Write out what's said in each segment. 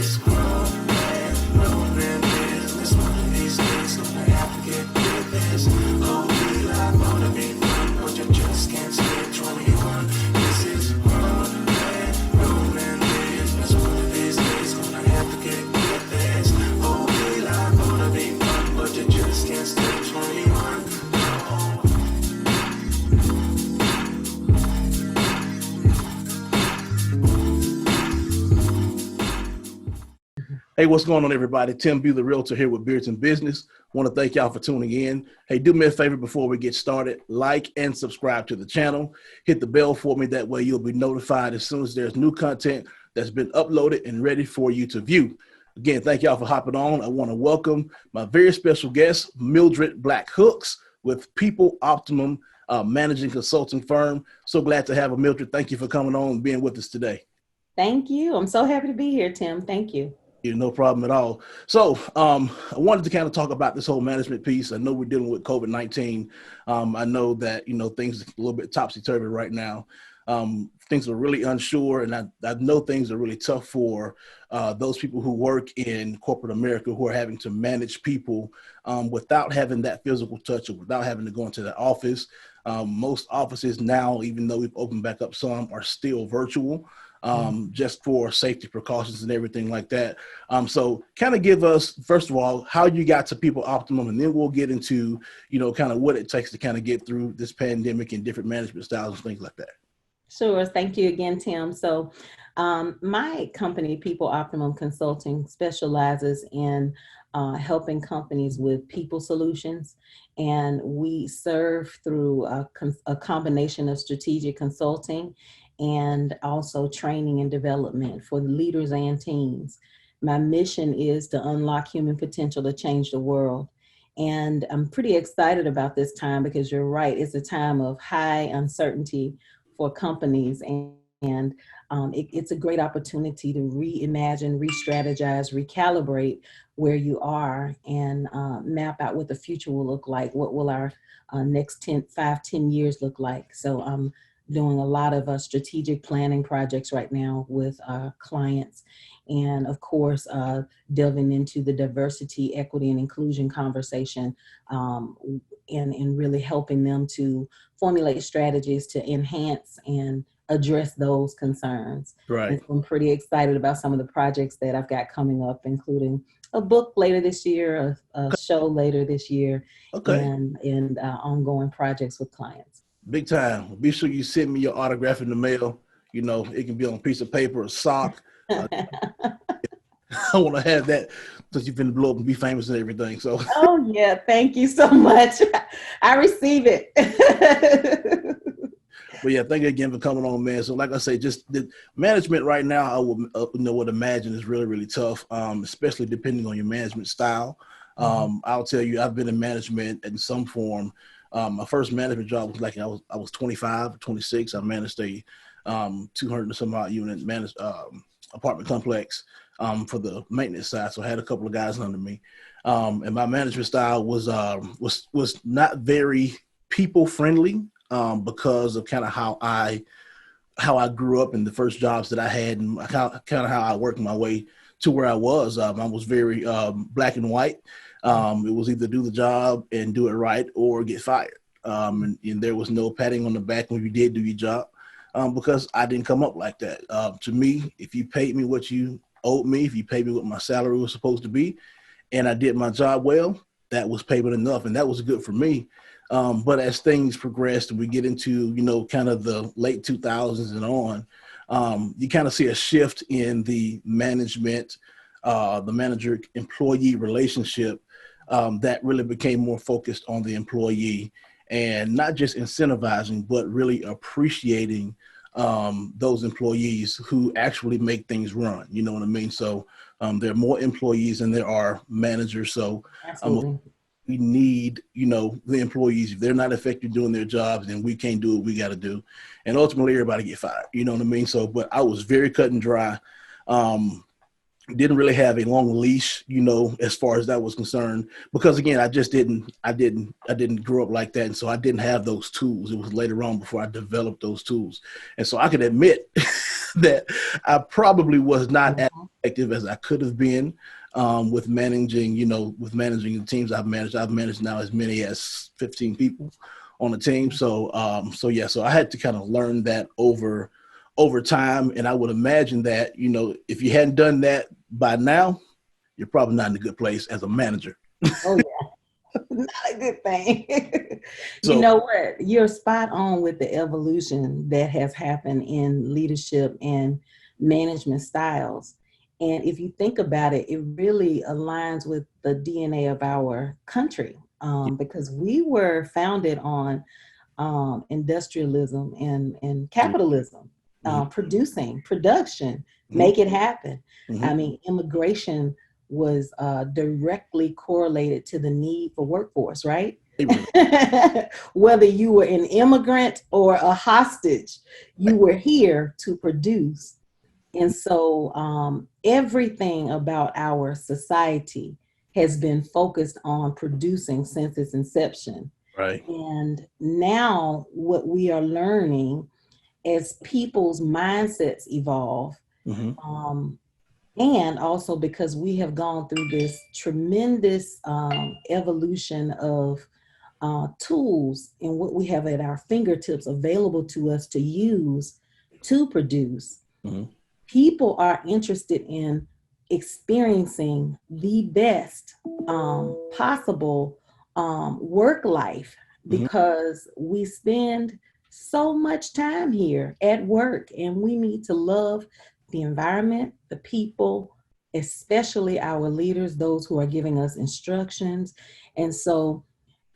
is growing business. One of these days, gonna have to get with this. Oh, we like motivate fun, but you just can't stay 21. This is growing business. One of these days, gonna have to get with this. Oh, we like motivate fun, but you just can't stay 21. Hey, what's going on, everybody? Tim B, the Realtor, here with Beards in Business. Want to thank y'all for tuning in. Hey, do me a favor before we get started. Like and subscribe to the channel. Hit the bell for me. That way you'll be notified as soon as there's new content that's been uploaded and ready for you to view. Again, thank y'all for hopping on. I want to welcome my very special guest, Mildred Hooks with People Optimum Managing Consulting Firm. So glad to have her, Mildred. Thank you for coming on and being with us today. Thank you. I'm so happy to be here, Tim. Thank you. No problem at all. So I wanted to kind of talk about this whole management piece. I know we're dealing with COVID-19. I know that, things are a little bit topsy-turvy right now. Things are really unsure, and I know things are really tough for those people who work in corporate America who are having to manage people without having that physical touch or without having to go into the office. Most offices now, even though we've opened back up some, are still virtual. Just for safety precautions and everything like that. So kind of give us, first of all, how you got to People Optimum, and then we'll get into, kind of what it takes to kind of get through this pandemic and different management styles and things like that. Sure. Thank you again, Tim. So my company, People Optimum Consulting, specializes in helping companies with people solutions. And we serve through a combination of strategic consulting and also training and development for leaders and teams. My mission is to unlock human potential to change the world. And I'm pretty excited about this time because you're right, it's a time of high uncertainty for companies. And it's a great opportunity to reimagine, re-strategize, recalibrate where you are and map out what the future will look like. What will our next 10 years look like? So I'm doing a lot of strategic planning projects right now with clients. And of course, delving into the diversity, equity, and inclusion conversation and really helping them to formulate strategies to enhance and address those concerns. Right. And so I'm pretty excited about some of the projects that I've got coming up, including a book later this year, a show later this year, and ongoing projects with clients. Big time. Be sure you send me your autograph in the mail. It can be on a piece of paper, a sock. I want to have that because you've been blow up and be famous and everything. So. Oh yeah, thank you so much. I receive it. But yeah, thank you again for coming on, man. So like I say, just the management right now, I would imagine is really, really tough, especially depending on your management style. I'll tell you, I've been in management in some form. My first management job was like I was 25, 26. I managed a 200 and some odd unit managed apartment complex for the maintenance side. So I had a couple of guys under me, and my management style was not very people friendly because of kind of how I grew up in the first jobs that I had, and kind of how I worked my way to where I was. I was very black and white. It was either do the job and do it right or get fired. And there was no patting on the back when you did do your job because I didn't come up like that. To me, if you paid me what you owed me, if you paid me what my salary was supposed to be, and I did my job well, that was payment enough, and that was good for me. But as things progressed and we get into, kind of the late 2000s and on, you kind of see a shift in the management, the manager-employee relationship that really became more focused on the employee and not just incentivizing, but really appreciating those employees who actually make things run. You know what I mean? So there are more employees than there are managers. So we need, the employees. If they're not effective doing their jobs, then we can't do what we got to do. And ultimately, everybody get fired. You know what I mean? So, but I was very cut and dry. didn't really have a long leash, as far as that was concerned, because again, I didn't grow up like that. And so I didn't have those tools. It was later on before I developed those tools. And so I can admit that I probably was not as effective as I could have been with managing the teams I've managed. I've managed now as many as 15 people on a team. So I had to kind of learn that over time. And I would imagine that, if you hadn't done that by now, you're probably not in a good place as a manager. Oh, yeah. Not a good thing. So, you know what? You're spot on with the evolution that has happened in leadership and management styles. And if you think about it, it really aligns with the DNA of our country, because we were founded on industrialism and capitalism. Production, make it happen. I mean, immigration was directly correlated to the need for workforce, right? Whether you were an immigrant or a hostage, you were here to produce. And so everything about our society has been focused on producing since its inception. right. And now what we are learning as people's mindsets evolve, and also because we have gone through this tremendous evolution of tools and what we have at our fingertips available to us to use to produce, people are interested in experiencing the best possible work life, because we spend so much time here at work, and we need to love the environment, the people, especially our leaders, those who are giving us instructions. And so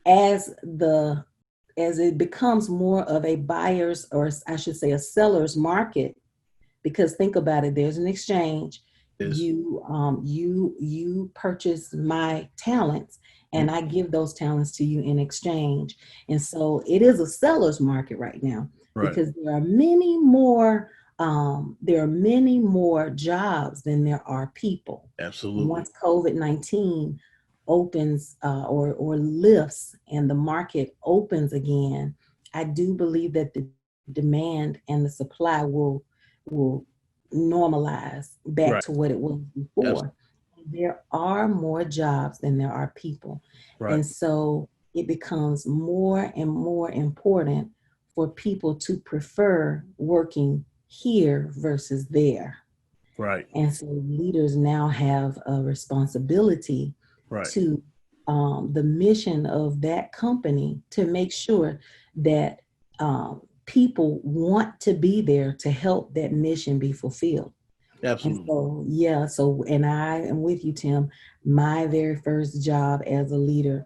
as it becomes more of a buyer's, or I should say a seller's market, because think about it, there's an exchange. Yes. You purchase my talents, and I give those talents to you in exchange. And so it is a seller's market right now, because there are many more jobs than there are people. Absolutely. Once COVID-19 opens or lifts and the market opens again, I do believe that the demand and the supply will normalize back to what it was before. Absolutely. There are more jobs than there are people. And so it becomes more and more important for people to prefer working here versus there. Right. And so leaders now have a responsibility to the mission of that company to make sure that people want to be there to help that mission be fulfilled. Absolutely. And so, and I am with you, Tim. My very first job as a leader,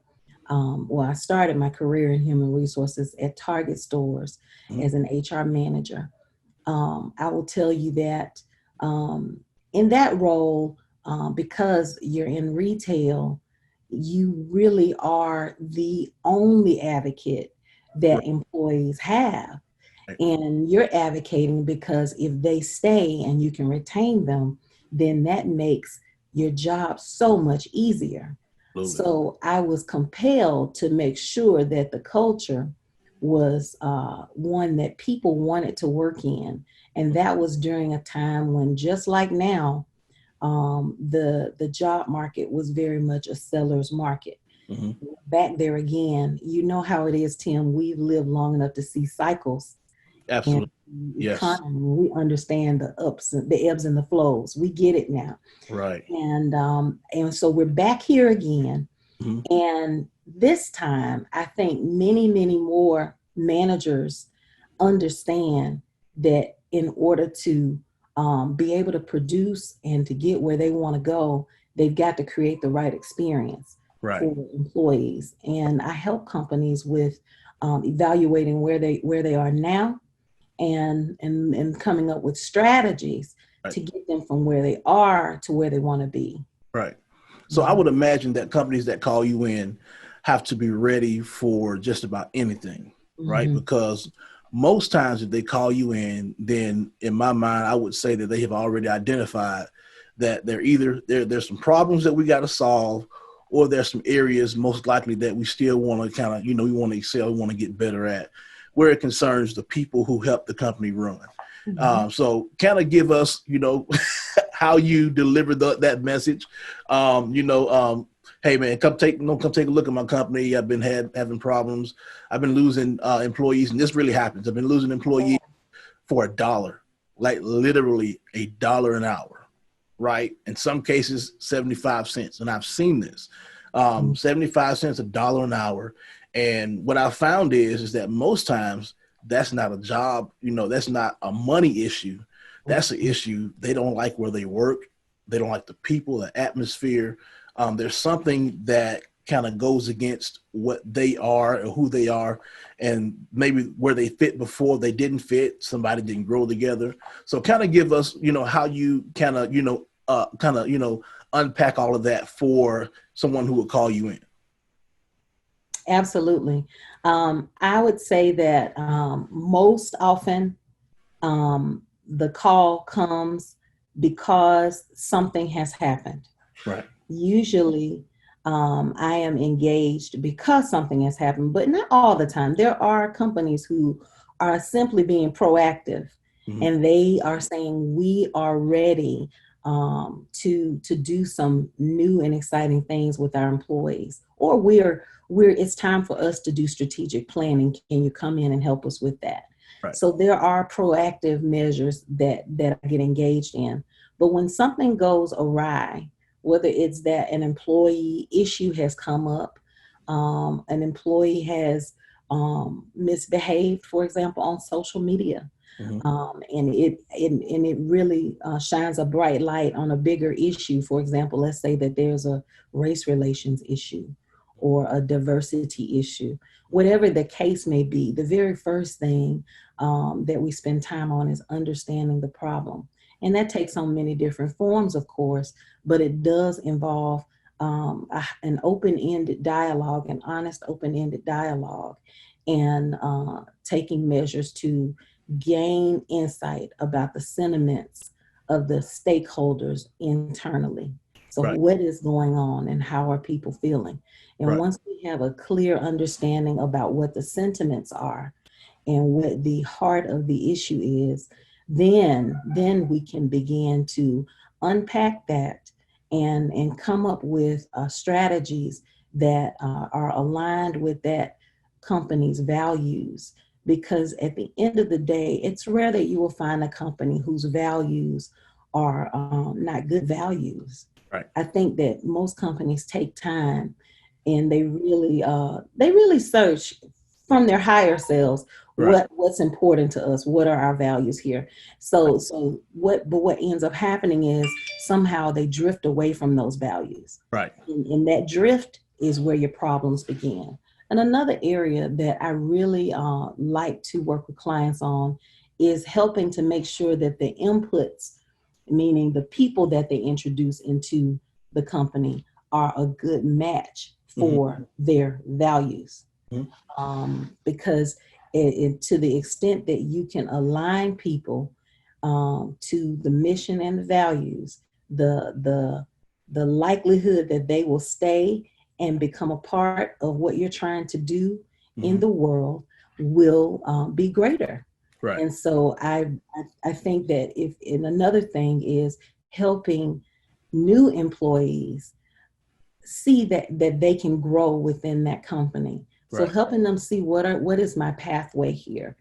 I started my career in human resources at Target stores as an HR manager. I will tell you that in that role, because you're in retail, you really are the only advocate that employees have. And you're advocating because if they stay and you can retain them, then that makes your job so much easier. Absolutely. So I was compelled to make sure that the culture was one that people wanted to work in. And that was during a time when, just like now, the job market was very much a seller's market. Back there again, you know how it is, Tim. We've lived long enough to see cycles. Absolutely. Yes. Economy. We understand the ups, the ebbs and the flows. We get it now. Right. And so we're back here again. And this time, I think many more managers understand that in order to be able to produce and to get where they want to go, they've got to create the right experience for employees. And I help companies with evaluating where they are now and coming up with strategies to get them from where they are to where they want to be. Right. So I would imagine that companies that call you in have to be ready for just about anything, right? Because most times if they call you in, then in my mind, I would say that they have already identified that there's some problems that we got to solve, or there's some areas most likely that we still want to kind of, we want to excel, we want to get better at, where it concerns the people who help the company run. Mhm. So kind of give us, how you deliver that message. Hey man, come take a look at my company. I've been having problems. I've been losing employees, and this really happens. I've been losing employees for $1, like literally $1 an hour, right? In some cases, 75 cents. And I've seen this, 75 cents, $1 an hour. And what I found is that most times that's not a job, that's not a money issue. That's an issue. They don't like where they work. They don't like the people, the atmosphere. There's something that kind of goes against what they are or who they are, and maybe where they fit before they didn't fit. Somebody didn't grow together. So kind of give us, how you kind of, unpack all of that for someone who would call you in. Absolutely. I would say that most often the call comes because something has happened. Right. Usually I am engaged because something has happened, but not all the time. There are companies who are simply being proactive, and they are saying we are ready to do some new and exciting things with our employees, or it's time for us to do strategic planning. Can you come in and help us with that? Right. So there are proactive measures that I get engaged in. But when something goes awry, whether it's that an employee issue has come up, an employee has misbehaved, for example, on social media, and it really shines a bright light on a bigger issue. For example, let's say that there's a race relations issue or a diversity issue, whatever the case may be. The very first thing that we spend time on is understanding the problem. And that takes on many different forms, of course, but it does involve an open-ended dialogue, an honest open-ended dialogue, and taking measures to gain insight about the sentiments of the stakeholders internally. So what is going on and how are people feeling? And once we have a clear understanding about what the sentiments are and what the heart of the issue is, then we can begin to unpack that and come up with strategies that are aligned with that company's values. Because at the end of the day, it's rare that you will find a company whose values are not good values. Right. I think that most companies take time and they really search from their higher selves what's important to us, what are our values here. So what ends up happening is somehow they drift away from those values. Right. And that drift is where your problems begin. And another area that I really like to work with clients on is helping to make sure that the inputs, meaning the people that they introduce into the company, are a good match for their values. Because to the extent that you can align people to the mission and the values, the likelihood that they will stay and become a part of what you're trying to do in the world will be greater. Right. And so I think that and another thing is helping new employees see that they can grow within that company. So helping them see what is my pathway here.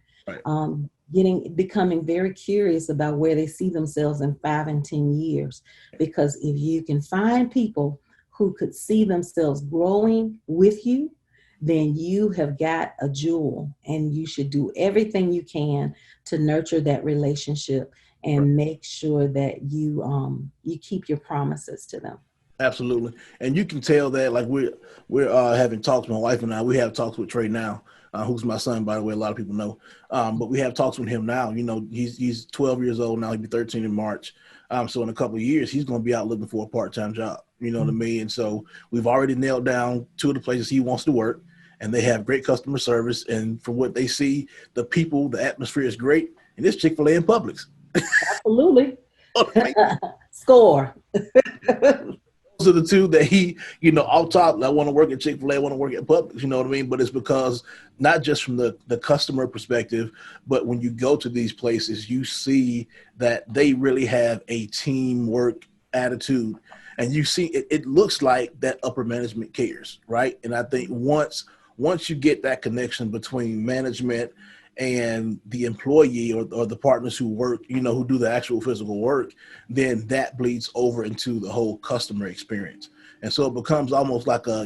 Becoming very curious about where they see themselves in 5 and 10 years. Because if you can find people who could see themselves growing with you, then you have got a jewel, and you should do everything you can to nurture that relationship and make sure that you keep your promises to them. Absolutely. And you can tell that, like, we're having talks, my wife and I, we have talks with Trey now, who's my son, by the way, a lot of people know. But we have talks with him now. He's 12 years old now. He'll be 13 in March. So in a couple of years, he's going to be out looking for a part-time job. You know what I mean? And so we've already nailed down 2 of the places he wants to work, and they have great customer service. And from what they see, the people, the atmosphere is great. And it's Chick-fil-A and Publix. Absolutely. Score. Those are the two that he, off top, I want to work at Chick-fil-A, I want to work at Publix, you know what I mean? But it's because not just from the customer perspective, but when you go to these places, you see that they really have a teamwork attitude. And you see, it looks like that upper management cares, right? And I think once you get that connection between management and the employee or the partners who work, who do the actual physical work, then that bleeds over into the whole customer experience. And so it becomes almost like a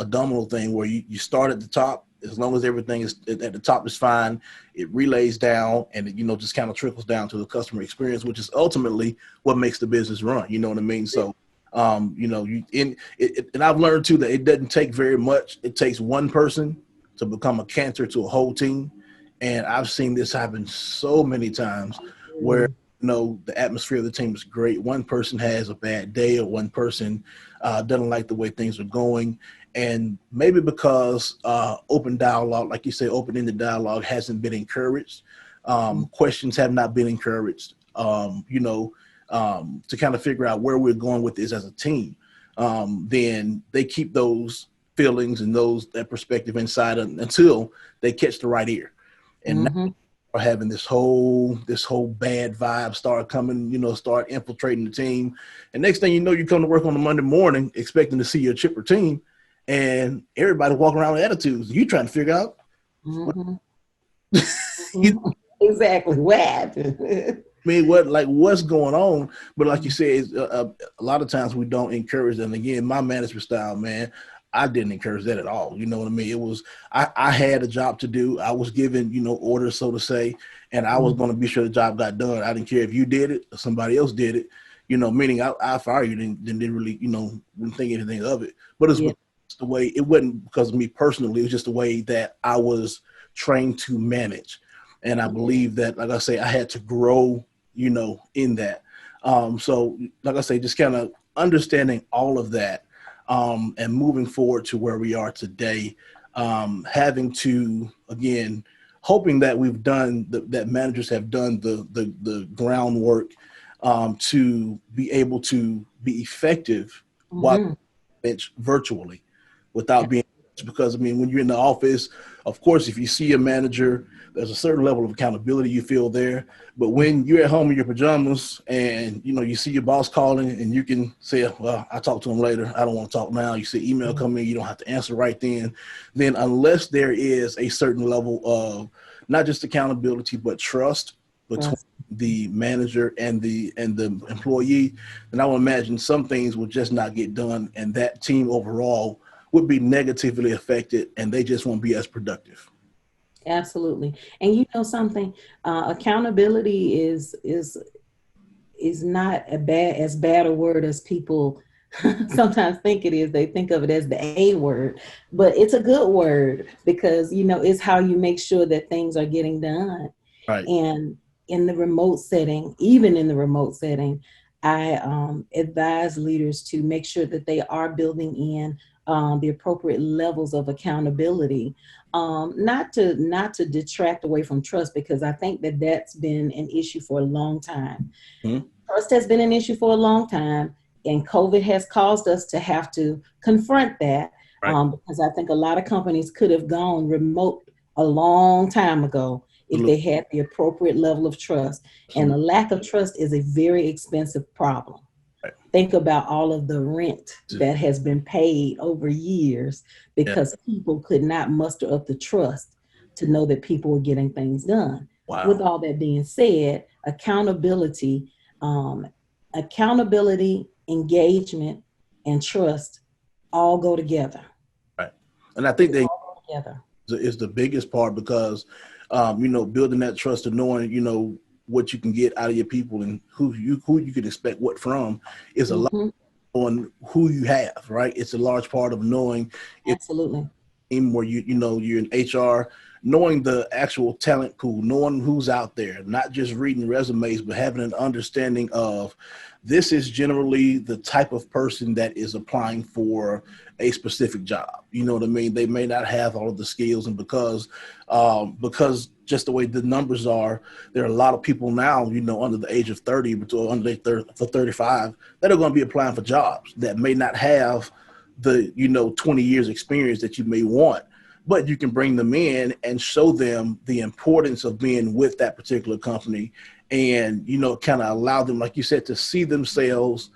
domino thing where you start at the top. As long as everything is at the top is fine, it relays down and it, just kind of trickles down to the customer experience, which is ultimately what makes the business run. You know what I mean? So, and I've learned too that it doesn't take very much. It takes one person to become a cancer to a whole team. And I've seen this happen so many times where, the atmosphere of the team is great. One person has a bad day or one person doesn't like the way things are going. And maybe because open dialogue, like you say, open-ended dialogue hasn't been encouraged. Questions have not been encouraged, to kind of figure out where we're going with this as a team. Then they keep those feelings and that perspective inside until they catch the right ear. And now are having this whole bad vibe start coming, start infiltrating the team. And next thing you know, you come to work on a Monday morning expecting to see your chipper team and everybody walking around with attitudes. You trying to figure out exactly what happened. I mean, what's going on? But like you said, a lot of times we don't encourage that. And again, my management style, man, I didn't encourage that at all. You know what I mean? It was, I had a job to do. I was given, orders, so to say, and I was going to be sure the job got done. I didn't care if you did it or somebody else did it, meaning I fire you, didn't really, didn't think anything of it. But it's the way, it wasn't because of me personally. It was just the way that I was trained to manage. And I believe that, like I say, I had to grow, in that. So like I say, just kind of understanding all of that. And moving forward to where we are today, having to, again, hoping that we've done, that managers have done the groundwork to be able to be effective while virtually without being, because, when you're in the office, of course, if you see a manager, there's a certain level of accountability you feel there. But when you're at home in your pajamas and, you see your boss calling and you can say, well, I'll talk to him later. I don't want to talk now. You see email come in, you don't have to answer right then unless there is a certain level of not just accountability, but trust between the manager and the employee, then I would imagine some things will just not get done. And that team overall would be negatively affected and they just won't be as productive. Absolutely. And something, accountability is not as bad a word as people sometimes think it is. They think of it as the A word, but it's a good word because, it's how you make sure that things are getting done. Right. And in the remote setting, even in the remote setting, I advise leaders to make sure that they are building in the appropriate levels of accountability, not to detract away from trust, because I think that that's been an issue for a long time. Trust has been an issue for a long time, and COVID has caused us to have to confront that, because I think a lot of companies could have gone remote a long time ago if they had the appropriate level of trust. And the lack of trust is a very expensive problem. Think about all of the rent that has been paid over years because people could not muster up the trust to know that people were getting things done. Wow. With all that being said, accountability, engagement, and trust all go together. Right. And I think together is the biggest part because, building that trust and knowing, what you can get out of your people and who you can expect what from is a lot on who you have, right? It's a large part of knowing. Absolutely. Where you're in HR knowing the actual talent pool, knowing who's out there, not just reading resumes, but having an understanding of this is generally the type of person that is applying for a specific job. You know what I mean? They may not have all of the skills, and because just the way the numbers are, there are a lot of people now, you know, under the age of 30, or under 35, that are going to be applying for jobs that may not have the, you know, 20 years experience that you may want, but you can bring them in and show them the importance of being with that particular company, and, you know, kind of allow them, like you said, to see themselves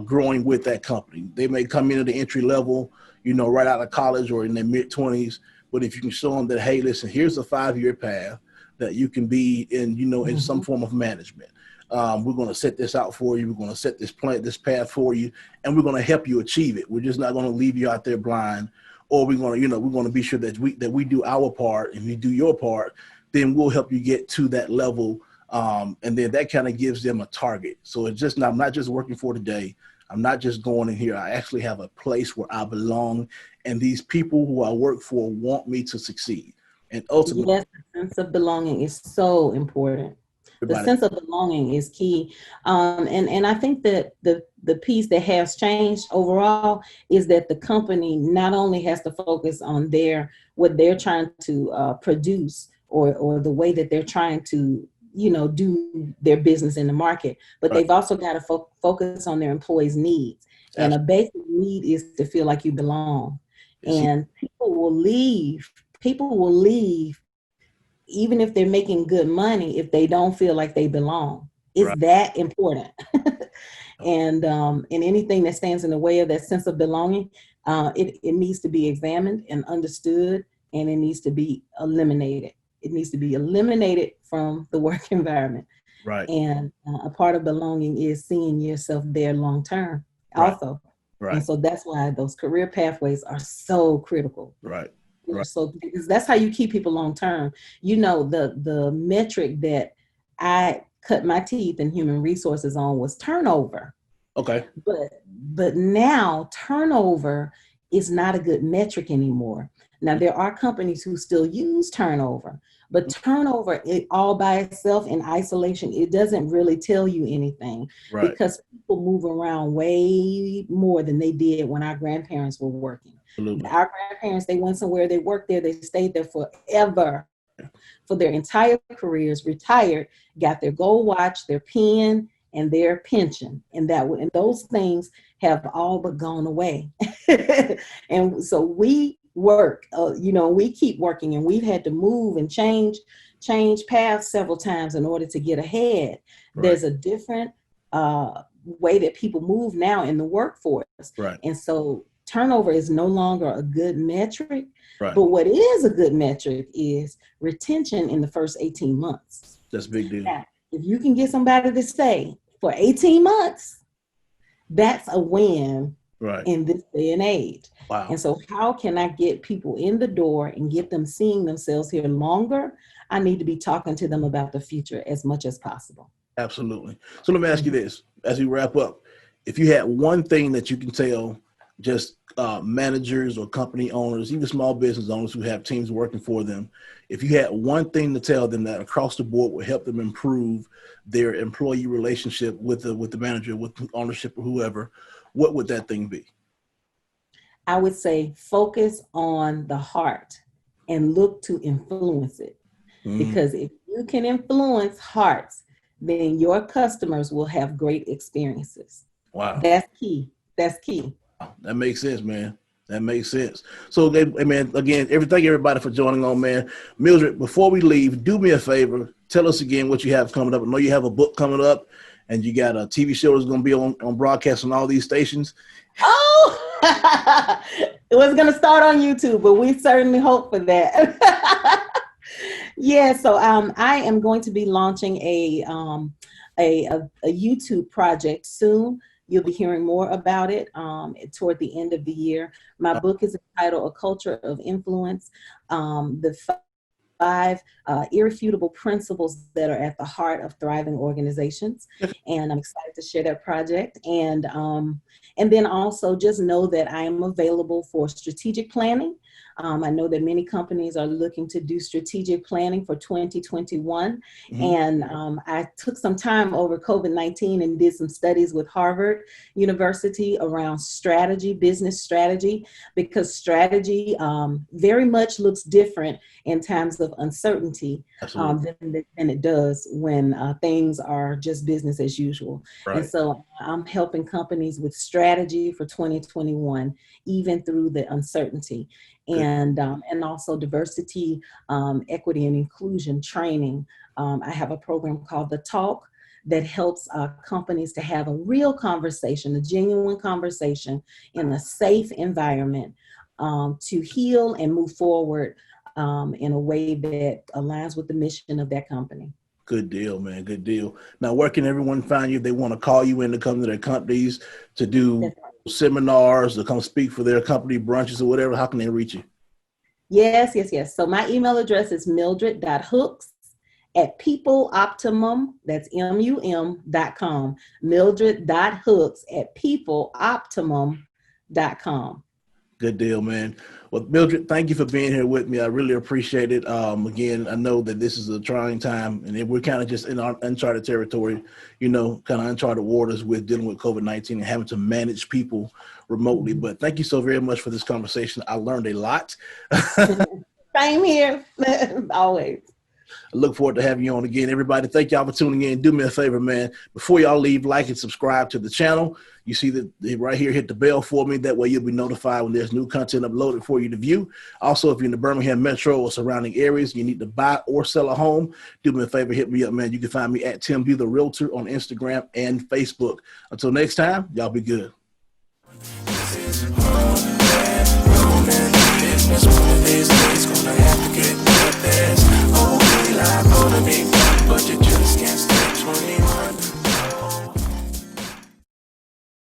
growing with that company. They may come in at the entry level, you know, right out of college or in their mid-20s, but if you can show them that, hey, listen, here's a 5-year path that you can be in, you know, in some form of management. We're going to set this out for you. We're going to set this path for you, and we're going to help you achieve it. We're just not going to leave you out there blind, or we're going to, you know, we're going to be sure that we do our part, and you do your part, then we'll help you get to that level. And then that kind of gives them a target. So it's just I'm not just working for today. I'm not just going in here. I actually have a place where I belong, and these people who I work for want me to succeed. And ultimately, yes, the sense of belonging is so important. The sense of belonging is key. And I think that the piece that has changed overall is that the company not only has to focus on what they're trying to produce, or the way that they're trying to, you know, do their business in the market, but they've also got to focus on their employees' needs. Absolutely. And a basic need is to feel like you belong. And people will leave even if they're making good money, if they don't feel like they belong. It's that important. And anything that stands in the way of that sense of belonging, it needs to be examined and understood, and it needs to be eliminated. It needs to be eliminated from the work environment. Right. And a part of belonging is seeing yourself there long term also. Right. And so that's why those career pathways are so critical. Right. So because that's how you keep people long term. You know, the metric that I cut my teeth in human resources on was turnover. Okay. But now turnover is not a good metric anymore. Now there are companies who still use turnover, but turnover all by itself in isolation, it doesn't really tell you anything, because people move around way more than they did when our grandparents were working. Absolutely. Our grandparents, they went somewhere, they worked there, they stayed there forever, for their entire careers, retired, got their gold watch, their pen, and their pension, and those things have all but gone away. And so we work, we keep working, and we've had to move and change paths several times in order to get ahead. Right. There's a different way that people move now in the workforce. Right. And so turnover is no longer a good metric. Right. But what is a good metric is retention in the first 18 months. That's a big deal. Now, if you can get somebody to stay for 18 months, that's a win. Right. In this day and age. Wow. And so how can I get people in the door and get them seeing themselves here longer? I need to be talking to them about the future as much as possible. Absolutely. So let me ask you this, as we wrap up, if you had one thing that you can tell just managers or company owners, even small business owners who have teams working for them, if you had one thing to tell them that across the board would help them improve their employee relationship with the manager, with ownership or whoever, what would that thing be? I would say focus on the heart and look to influence it. Because if you can influence hearts, then your customers will have great experiences. Wow. That's key. That's key. That makes sense, man. That makes sense. So, man, again, thank everybody for joining on, man. Mildred, before we leave, do me a favor. Tell us again what you have coming up. I know you have a book coming up, and you got a TV show that's going to be on broadcast on all these stations. Oh, it was going to start on YouTube, but we certainly hope for that. Yeah, so I am going to be launching a YouTube project soon. You'll be hearing more about it toward the end of the year. My book is entitled A Culture of Influence, the 5 irrefutable principles that are at the heart of thriving organizations. And I'm excited to share that project. And then also just know that I am available for strategic planning. I know that many companies are looking to do strategic planning for 2021. Mhm. And I took some time over COVID-19 and did some studies with Harvard University around strategy, business strategy, because strategy very much looks different in times of uncertainty than it does when things are just business as usual. Right. And so I'm helping companies with strategy for 2021, even through the uncertainty. And also diversity, equity, and inclusion training. I have a program called The Talk that helps companies to have a real conversation, a genuine conversation in a safe environment to heal and move forward in a way that aligns with the mission of that company. Good deal, man. Good deal. Now, where can everyone find you if they want to call you in to come to their companies to do seminars, to come speak for their company brunches or whatever? How can they reach you? Yes. So my email address is mildred.hooks@peopleoptimum, that's MUM.com. Mildred.hooks@peopleoptimum.com. Good deal, man. Well, Mildred, thank you for being here with me. I really appreciate it. Again, I know that this is a trying time, and we're kind of just in our uncharted territory, kind of uncharted waters with dealing with COVID-19 and having to manage people remotely. But thank you so very much for this conversation. I learned a lot. Same here, always. I look forward to having you on again. Everybody, thank y'all for tuning in. Do me a favor, man. Before y'all leave, like and subscribe to the channel. You see that right here, hit the bell for me. That way you'll be notified when there's new content uploaded for you to view. Also, if you're in the Birmingham metro or surrounding areas, you need to buy or sell a home, do me a favor, hit me up, man. You can find me at Tim B the Realtor on Instagram and Facebook. Until next time, y'all be good.